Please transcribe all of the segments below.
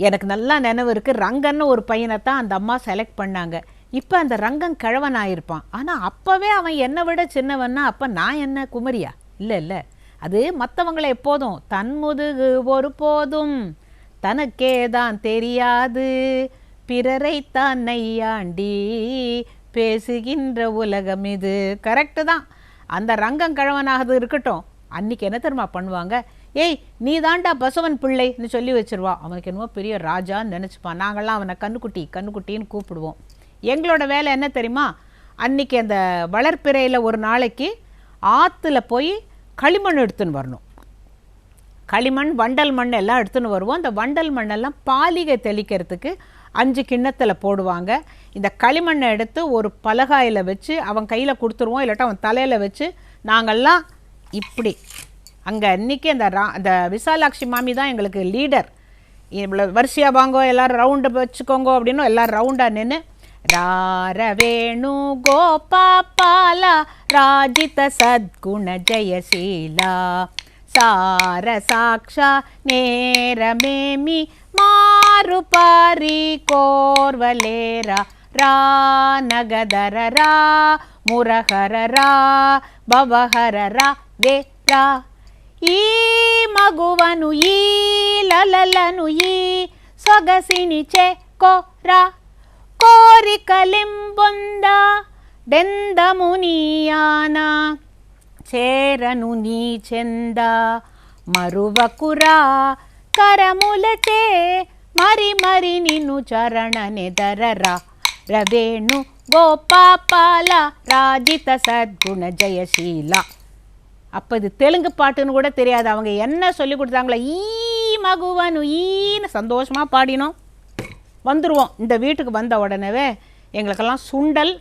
எனக்கு நல்லா நினைவு இருக்குது. ரங்கன்னு ஒரு பையனை தான் அந்த அம்மா செலக்ட் பண்ணாங்க. இப்போ அந்த ரங்கன் கிழவன் ஆயிருப்பான். ஆனால் அப்போவே அவன் என்னை விட சின்னவன்னா அப்போ நான் என்ன குமரியா? இல்லை இல்லை, அது மற்றவங்களை எப்போதும் தன்முதுகு ஒரு போதும் தனக்கே தான் தெரியாது பிறரைத்தான் நையாண்டி பேசுகின்ற உலகம் இது. கரெக்டு தான். அந்த ரங்கம் கிழவனாக இருக்கட்டும், அன்றைக்கி என்ன தெரியுமா பண்ணுவாங்க, ஏய் நீ தாண்டா பசவன் பிள்ளைன்னு சொல்லி வச்சுருவா. அவனுக்கு என்னமோ பெரிய ராஜான்னு நினச்சிப்பான். நாங்கள்லாம் அவனை கண்ணுக்குட்டின்னு கூப்பிடுவோம். எங்களோட வேலை என்ன தெரியுமா, அன்றைக்கி அந்த வளர்ப்பிறையில் ஒரு நாளைக்கு ஆற்றுல போய் களிமண் எடுத்துன்னு வரணும். களிமண் வண்டல் மண் எல்லாம் எடுத்துன்னு வருவோம். அந்த வண்டல் மண்ணெல்லாம் பாலிகை தெளிக்கிறதுக்கு 5 கிண்ணத்தில் போடுவாங்க. இந்த களிமண்ணை எடுத்து ஒரு பலகாயில் வச்சு அவன் கையில் கொடுத்துருவோம், இல்லாட்டா அவன் தலையில் வச்சு நாங்கள்லாம் இப்படி அங்கே அன்றைக்கி அந்த விசாலாட்சி மாமி தான் எங்களுக்கு லீடர். இவ்வளோ வரிசையாக வாங்கோ, எல்லோரும் ரவுண்டை வச்சுக்கோங்க அப்படின்னு எல்லோரும் ரவுண்டாக நின்று ராரவேணு கோபாலா ராஜித சத்குண ஜெயசீலா சார சாக்ஷா நேரமேமி மாறு பாரி கோர்வலேரா ரா நகதரரா ಮುರಹರರಾ ಭವಹರರಾ ವೇರಾ ಈ ಮಗುವನು ಈ ಲಲಲನು ಈ ಸೊಗಸಿನಿ ಚೆಕೋರ ಕೋರಿಕಲಿಂಬೊಂದ ಡೆಂದ ಮುನಿಯಾನ చేరను నీ చెంద మరువకుర కరములచే మరి మరి నిన్ను చరణనెదరరా రవేణు గోపాల ராஜித சத்குண ஜெயசீலா. அப்போ இது தெலுங்கு பாட்டுன்னு கூட தெரியாது. அவங்க என்ன சொல்லி கொடுத்தாங்களோ ஈ மகுவனு ஈன்னு சந்தோஷமாக பாடினோம். வந்துடுவோம். இந்த வீட்டுக்கு வந்த உடனே எங்களுக்கெல்லாம் சுண்டல்,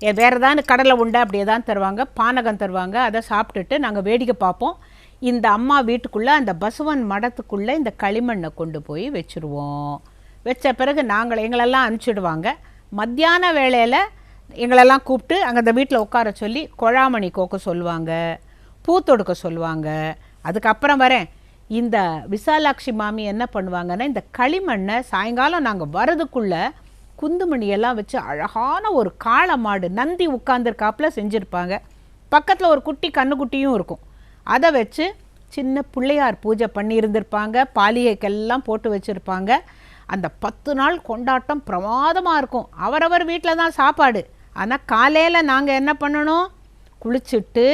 வேறு ஏதாவது கடலை உண்டை அப்படியே தான் தருவாங்க, பானகம் தருவாங்க. அதை சாப்பிட்டுட்டு நாங்கள் வேடிக்கை பார்ப்போம். இந்த அம்மா வீட்டுக்குள்ளே அந்த பசுவன் மடத்துக்குள்ளே இந்த களிமண்ணை கொண்டு போய் வச்சுருவோம். வச்ச பிறகு எங்களெல்லாம் அனுப்பிச்சிடுவாங்க. மத்தியான வேளையில் எங்களெல்லாம் கூப்பிட்டு அங்கே அந்த வீட்டில் உட்கார சொல்லி கொழாமணி கோக்க சொல்லுவாங்க, பூ தொடுக்க சொல்லுவாங்க. அதுக்கப்புறம் வரேன், இந்த விசாலாட்சி மாமி என்ன பண்ணுவாங்கன்னா, இந்த களிமண்ணை சாயங்காலம் நாங்கள் வரதுக்குள்ளே குந்துமணியெல்லாம் வச்சு அழகான ஒரு காளை மாடு நந்தி உட்கார்ந்துருக்காப்புல செஞ்சுருப்பாங்க. பக்கத்தில் ஒரு குட்டி கண்ணுக்குட்டியும் இருக்கும். அதை வச்சு சின்ன பிள்ளையார் பூஜை பண்ணியிருந்திருப்பாங்க. பாலிகைக்கெல்லாம் போட்டு வச்சுருப்பாங்க. அந்த 10 நாள் கொண்டாட்டம் பிரமாதமாக இருக்கும். அவரவர் வீட்டில் தான் சாப்பாடு. ஆனால் காலையில் நாங்கள் என்ன பண்ணணும், குளிச்சுட்டு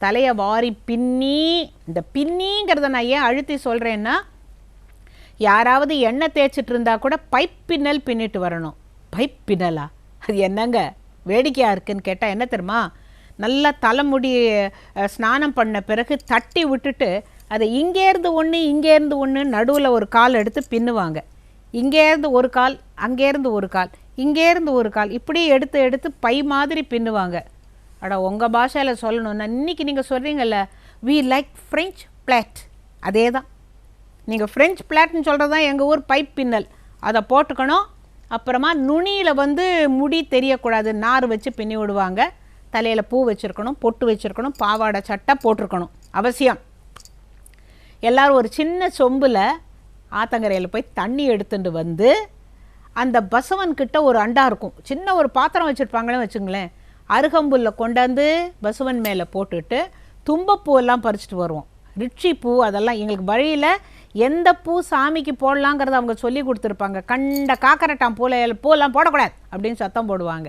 தலையை வாரி பின்னி, இந்த பின்னிங்கிறத நான் ஏன் அழுத்தி சொல்கிறேன்னா, யாராவது எண்ணெய் தேய்ச்சிட்டு இருந்தால் கூட பைப் பின்னல் பின்னிட்டு வரணும். பைப் பின்னலா? அது என்னங்க வேடிக்கையாக இருக்குதுன்னு கேட்டால் என்ன தெரியுமா, நல்லா தலைமுடி ஸ்நானம் பண்ண பிறகு தட்டி விட்டுட்டு அதை இங்கேருந்து ஒன்று இங்கேருந்து ஒன்று நடுவில் ஒரு கால் எடுத்து பின்னுவாங்க. இங்கேருந்து ஒரு கால், அங்கேருந்து ஒரு கால், இங்கேருந்து ஒரு கால், இப்படி எடுத்து எடுத்து பை மாதிரி பின்னுவாங்க. அட உங்கள் பாஷையில் சொல்லணுன்னா, இன்றைக்கி நீங்கள் சொல்கிறீங்கல்ல வி லைக் ஃப்ரெஞ்ச் பிளாட், அதே தான். நீங்கள் ஃப்ரெஞ்ச் பிளாட்னு சொல்கிறது தான் எங்கள் ஊர் பைப் பின்னல். அதை போட்டுக்கணும். அப்புறமா நுனியில் முடி தெரியக்கூடாது, நார் வச்சு பின்னி விடுவாங்க. தலையில் பூ வச்சுருக்கணும், பொட்டு வச்சுருக்கணும், பாவாடை சட்டை போட்டிருக்கணும் அவசியம். எல்லோரும் ஒரு சின்ன சொம்பில் ஆத்தங்கரையில் போய் தண்ணி எடுத்துட்டு வந்து, அந்த பசுவன்கிட்ட ஒரு அண்டா இருக்கும், சின்ன ஒரு பாத்திரம் வச்சுருப்பாங்களே வச்சுங்களேன், அருகம்புல்லை கொண்டாந்து பசுவன் மேலே போட்டுட்டு தும்பப்பூவெல்லாம் பறிச்சுட்டு வருவோம். ரிட்சி பூ அதெல்லாம் எங்களுக்கு வழியில் எந்த பூ சாமிக்கு போடலாங்கிறத அவங்க சொல்லி கொடுத்துருப்பாங்க. கண்ட காக்கரட்டான் பூவெல்லாம் போடக்கூடாது அப்படின்னு சத்தம் போடுவாங்க.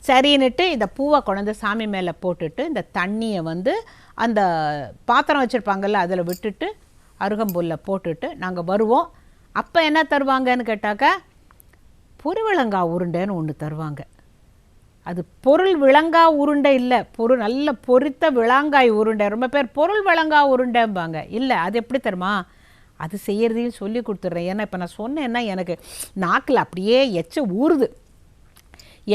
சரின்னுட்டு இந்த பூவை கொண்டாந்து சாமி மேலே போட்டுட்டு இந்த தண்ணியை அந்த பாத்திரம் வச்சுருப்பாங்கல்ல அதில் விட்டுட்டு அருகம்புல்லை போட்டுட்டு நாங்கள் வருவோம். அப்போ என்ன தருவாங்கன்னு கேட்டாக்கா, பொருவிளங்கா உருண்டைன்னு ஒன்று தருவாங்க. அது பொருள் விளங்கா உருண்டை இல்லை, நல்ல பொரித்த விளாங்காய் உருண்டை. ரொம்ப பேர் பொருள் விளங்கா உருண்டைம்பாங்க. இல்லை, அது எப்படி தருமா, அது செய்கிறதையும் சொல்லி கொடுத்துட்றேன். ஏன்னா இப்போ நான் சொன்னேன்னா எனக்கு நாக்கில் அப்படியே ஊறுது.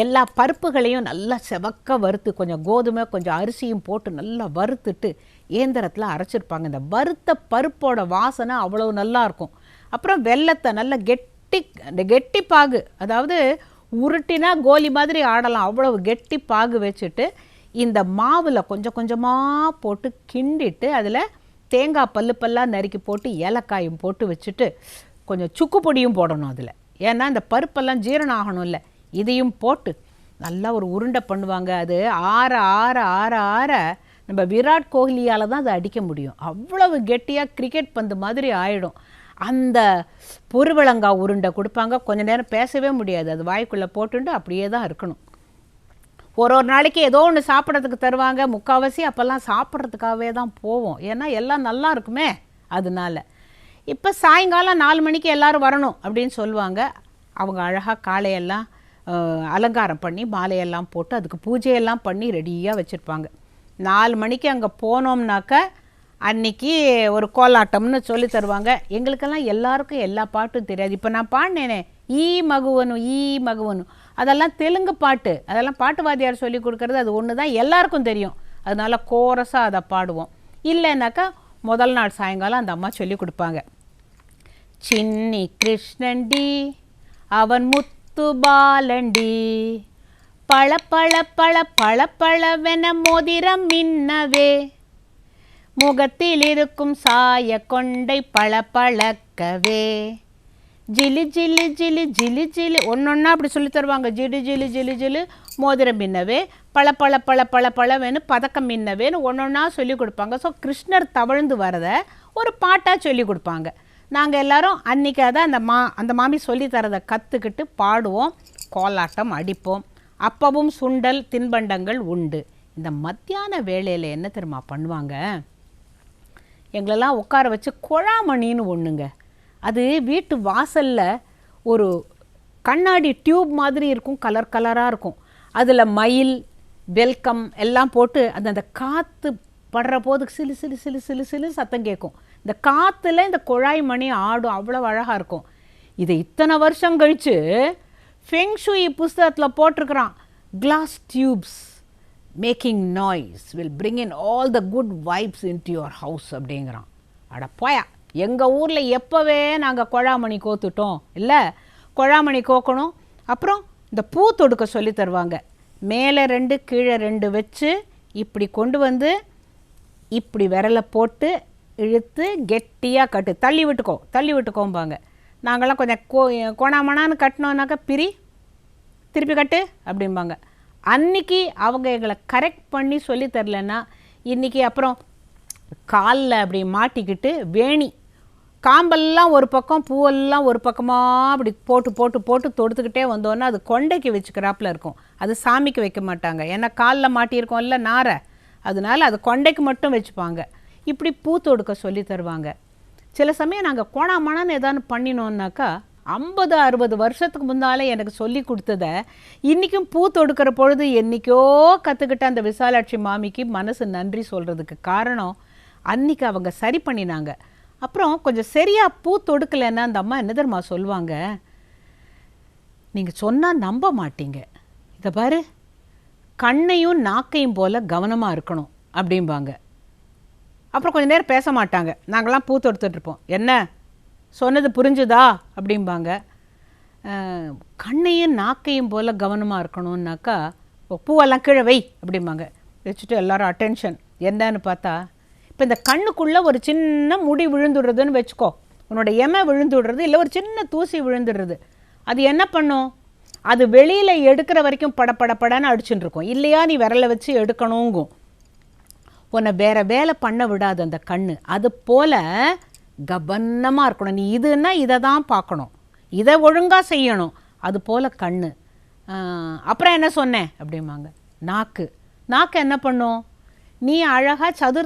எல்லா பருப்புகளையும் நல்லா செவக்க வறுத்து, கொஞ்சம் கோதுமை கொஞ்சம் அரிசியும் போட்டு நல்லா வறுத்துட்டு ஏந்திரத்தில் அரைச்சிருப்பாங்க. இந்த வறுத்த பருப்போட வாசனை அவ்வளோ நல்லாயிருக்கும். அப்புறம் வெல்லத்தை நல்லா கெட்டி பாகு, அதாவது உருட்டினா கோலி மாதிரி ஆடலாம், அவ்வளவு கெட்டி பாகு வச்சுட்டு இந்த மாவில் கொஞ்சம் கொஞ்சமாக போட்டு கிண்டிட்டு அதில் தேங்காய் பல்லாக நறுக்கி போட்டு ஏலக்காயும் போட்டு வச்சுட்டு கொஞ்சம் சுக்கு பொடியும் போடணும் அதில். ஏன்னா இந்த பருப்பெல்லாம் ஜீரணம் ஆகணும் இல்லை, இதையும் போட்டு நல்லா ஒரு உருண்டை பண்ணுவாங்க. அது ஆற ஆற ஆற ஆற நம்ம விராட் கோஹ்லியால் தான் அதை அடிக்க முடியும். அவ்வளவு கெட்டியாக கிரிக்கெட் பந்து மாதிரி ஆகிடும். அந்த பொருவளங்காய் உருண்டை கொடுப்பாங்க. கொஞ்சம் நேரம் பேசவே முடியாது, அது வாய்க்குள்ளே போட்டுட்டு அப்படியே தான் இருக்கணும். ஒரு நாளைக்கு ஏதோ ஒன்று சாப்பிட்றதுக்கு தருவாங்க. முக்கால்வாசி அப்போல்லாம் சாப்பிட்றதுக்காகவே தான் போவோம், ஏன்னா எல்லாம் நல்லா இருக்குமே. அதனால இப்போ சாயங்காலம் 4 மணிக்கு எல்லோரும் வரணும் அப்படின்னு சொல்லுவாங்க. அவங்க அழகாக காலையெல்லாம் அலங்காரம் பண்ணி மாலையெல்லாம் போட்டு அதுக்கு பூஜையெல்லாம் பண்ணி ரெடியாக வச்சுருப்பாங்க. 4 மணிக்கு அங்கே போனோம்னாக்க அன்றைக்கி ஒரு கோலாட்டம்னு சொல்லி தருவாங்க. எங்களுக்கெல்லாம் எல்லாருக்கும் எல்லா பாட்டும் தெரியாது. இப்போ நான் பாடினேனே ஈ மகுவனு ஈ மகுவனு, அதெல்லாம் தெலுங்கு பாட்டு, அதெல்லாம் பாட்டு வாத்தியார் சொல்லி கொடுக்குறது. அது ஒன்று தான் எல்லாருக்கும் தெரியும், அதனால கோரஸாக அதை பாடுவோம். இல்லைன்னாக்கா முதல் நாள் சாயங்காலம் அந்த அம்மா சொல்லி கொடுப்பாங்க. சின்னி கிருஷ்ணண்டி அவன் முத்து பாலண்டி, பழ பழ பழ பழ பழவென மோதிரம் மின்னவே, முகத்தில் இருக்கும் சாய கொண்டை பழ பழக்கவே, ஜிலி ஜிலி ஜிலி ஜிலி ஜிலி ஒன்றொன்னா அப்படி சொல்லி தருவாங்க. ஜிலி ஜிலி ஜிலி ஜிலி மோதிரம் மின்னவே, பழ பழ பழ பழ பழவேன்னு பதக்கம் மின்னவேன்னு ஒன்றொன்னா சொல்லி கொடுப்பாங்க. ஸோ கிருஷ்ணர் தவழ்ந்து வரதை ஒரு பாட்டாக சொல்லி கொடுப்பாங்க. நாங்கள் எல்லோரும் அன்றைக்கி அதை அந்த மாமி சொல்லி தரதை கற்றுக்கிட்டு பாடுவோம், கோலாட்டம் அடிப்போம். அப்பவும் சுண்டல் தின்பண்டங்கள் உண்டு. இந்த மத்தியான வேளையில் என்ன தெரியுமா பண்ணுவாங்க, எங்களெல்லாம் உட்கார வச்சு குழாமணின்னு ஒன்றுங்க. அது வீட்டு வாசலில் ஒரு கண்ணாடி டியூப் மாதிரி இருக்கும், கலர் கலராக இருக்கும். அதில் மயில் வெல்கம் எல்லாம் போட்டு அந்த காற்று படுற போது சிலு சிலு சிலு சிலு சிலு சத்தம் கேட்கும். இந்த காற்றுல இந்த குழாய் மணி ஆடும், அவ்வளோ அழகாக இருக்கும். இதை இத்தனை வருஷம் கழித்து ஃபெங்ஷுயி புஸ்தகத்தில் போட்டிருக்கிறான். Glass tubes making noise will bring in all the good vibes into your house அப்படிங்கிறான். அட போயா, எங்கள் ஊரில் எப்போவே நாங்கள் குழாமணி கோத்துட்டோம் இல்லை, குழாமணி கோக்கணும். அப்புறம் இந்த பூ தொடுக்க சொல்லி தருவாங்க. மேலே 2 கீழே 2 வச்சு இப்படி கொண்டு வந்து இப்படி விரலை போட்டு இழுத்து கெட்டியாக கட்டு, தள்ளி விட்டுக்கோம்பாங்க. நாங்கள்லாம் கொஞ்சம் கோணாமணான்னு கட்டினோன்னாக்கா திருப்பி கட்டு அப்படிம்பாங்க. அன்றைக்கி அவங்க எங்களை கரெக்ட் பண்ணி சொல்லி தரலன்னா இன்றைக்கி அப்புறம் காலில் அப்படி மாட்டிக்கிட்டு வேணி காம்பெல்லாம் ஒரு பக்கம் பூவெல்லாம் ஒரு பக்கமாக அப்படி போட்டு போட்டு போட்டு தொடுத்துக்கிட்டே வந்தோன்னா அது கொண்டைக்கு வச்சுக்கிறாப்புல இருக்கும். அது சாமிக்கு வைக்க மாட்டாங்க, ஏன்னா காலில் மாட்டியிருக்கோம் இல்லை நாரை, அதனால அது கொண்டைக்கு மட்டும் வச்சுப்பாங்க. இப்படி பூ தொடுக்க சொல்லி தருவாங்க. சில சமயம் நாங்கள் கோணாமணான்னு ஏதானு பண்ணினோன்னாக்கா 50-60 வருஷத்துக்கு முன்னாலே எனக்கு சொல்லி கொடுத்ததை இன்றைக்கும் பூ தொடுக்கிற பொழுது என்றைக்கோ கற்றுக்கிட்ட அந்த விசாலாட்சி மாமிக்கு மனசு நன்றி சொல்கிறதுக்கு காரணம் அன்றைக்கி அவங்க சரி பண்ணினாங்க. அப்புறம் கொஞ்சம் சரியாக பூ தொடுக்கலைன்னா அந்த அம்மா என்ன தெரியுமா சொல்லுவாங்க, நீங்கள் சொன்னால் நம்ப மாட்டீங்க, இதை பாரு கண்ணையும் நாக்கையும் போல் கவனமாக இருக்கணும் அப்படிம்பாங்க. அப்புறம் கொஞ்சம் நேரம் பேச மாட்டாங்க, நாங்கள்லாம் பூ தொடுத்துட்ருப்போம். என்ன சொன்னது புரிஞ்சுதா அப்படிம்பாங்க. கண்ணையும் நாக்கையும் போல் கவனமாக இருக்கணும்னாக்கா பூவெல்லாம் கீழே வை அப்படிம்பாங்க. வச்சுட்டு எல்லோரும் அட்டென்ஷன். என்னன்னு பார்த்தா இப்போ இந்த கண்ணுக்குள்ளே ஒரு சின்ன முடி விழுந்துடுறதுன்னு வச்சுக்கோ, உன்னோட எமை விழுந்துடுறது இல்லை ஒரு சின்ன தூசி விழுந்துடுறது. அது என்ன பண்ணும், அது வெளியில் எடுக்கிற வரைக்கும் படப்படப்படன்னு அடிச்சுட்டு இருக்கும். இல்லையா நீ விரலை வச்சு எடுக்கணுங்கும், உன்னை வேறு வேலை பண்ண விடாது அந்த கண்ணு. அது போல் கவனமாக இருக்கணும். நீ இதுன்னா இதை தான் பார்க்கணும், இதை ஒழுங்காக செய்யணும். அது போல் கண். அப்புறம் என்ன சொன்னேன் அப்படிம்பாங்க. நாக்கு என்ன பண்ணும், நீ அழகாக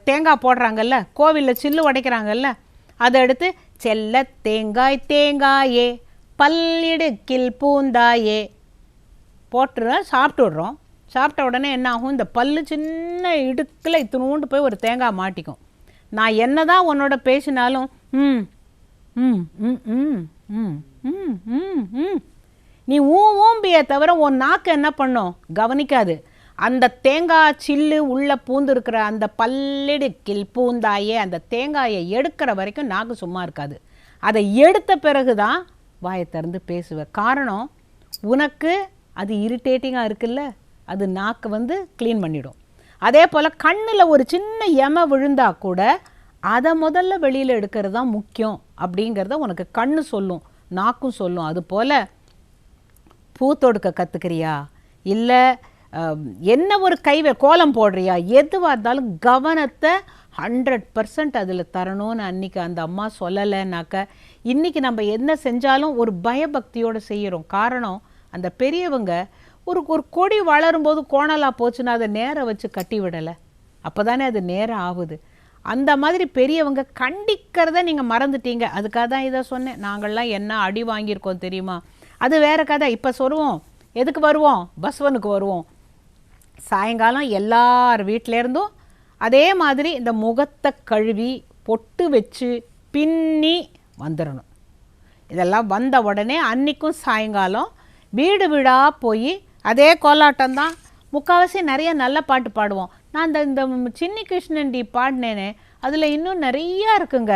தேங்காய் போடுறாங்கல்ல, கோவிலில் சில்லு உடைக்கிறாங்கல்ல, அதை எடுத்து செல்ல தேங்காயே பல்லிடுக்கில் பூந்தாயே சாப்பிட்டு விடுறோம். சாப்பிட்ட உடனே என்ன ஆகும், இந்த பல்லு சின்ன இடுக்கில் இத்தினூண்டு போய் ஒரு தேங்காய் மாட்டிக்கும். நான் என்ன தான் உன்னோட பேசினாலும் நீ ஊம்பியை தவிர உன் நாக்கு என்ன பண்ணும், கவனிக்காது. அந்த தேங்காய் சில்லு உள்ளே பூந்துருக்கிற அந்த பல்லிடுக்கில் பூந்தாயே அந்த தேங்காயை எடுக்கிற வரைக்கும் நாக்கு சும்மா இருக்காது. அதை எடுத்த பிறகு தான் வாயை திறந்து பேசுவேன். காரணம், உனக்கு அது இரிட்டேட்டிங்காக இருக்குல்ல, அது நாக்கு க்ளீன் பண்ணிடும். அதே போல் கண்ணில் ஒரு சின்ன எமை விழுந்தால் கூட அதை முதல்ல வெளியில் எடுக்கிறது தான் முக்கியம் அப்படிங்கிறத உனக்கு கண்ணு சொல்லும், நாக்கும் சொல்லும். அதுபோல் பூ தொடுக்க கற்றுக்கிறியா, இல்லை என்ன ஒரு கோலம் போடுறியா, எதுவாக இருந்தாலும் கவனத்தை 100% அதில் தரணும்னு அன்றைக்கி அந்த அம்மா சொல்லலைன்னாக்க இன்றைக்கி நம்ம என்ன செஞ்சாலும் ஒரு பயபக்தியோடு செய்கிறோம். காரணம், அந்த பெரியவங்க ஒரு கொடி வளரும்போது கோணலாக போச்சுன்னா அதை நேரம் வச்சு கட்டி விடலை, அப்போ தானே அது நேரம் ஆகுது. அந்த மாதிரி பெரியவங்க கண்டிக்கிறத நீங்கள் மறந்துட்டீங்க. அதுக்காக தான் இதை சொன்னேன். நாங்கள்லாம் என்ன அடி வாங்கியிருக்கோம் தெரியுமா? அது வேறு கதை. இப்போ சொல்லுவோம், எதுக்கு வருவோம்? பஸ்வனுக்கு வருவோம். சாயங்காலம் எல்லார் வீட்டிலேருந்தும் அதே மாதிரி இந்த முகத்தை கழுவி பொட்டு வச்சு பின்னி வந்துடணும். இதெல்லாம் வந்த உடனே அன்றைக்கும் சாயங்காலம் வீடு வீடாக போய் அதே கோலாட்டம் தான். முக்கால்வாசி நிறைய நல்ல பாட்டு பாடுவோம். நான் இந்த சின்னி கிருஷ்ணன்டி பாடினேனே, அதில் இன்னும் நிறையா இருக்குங்க.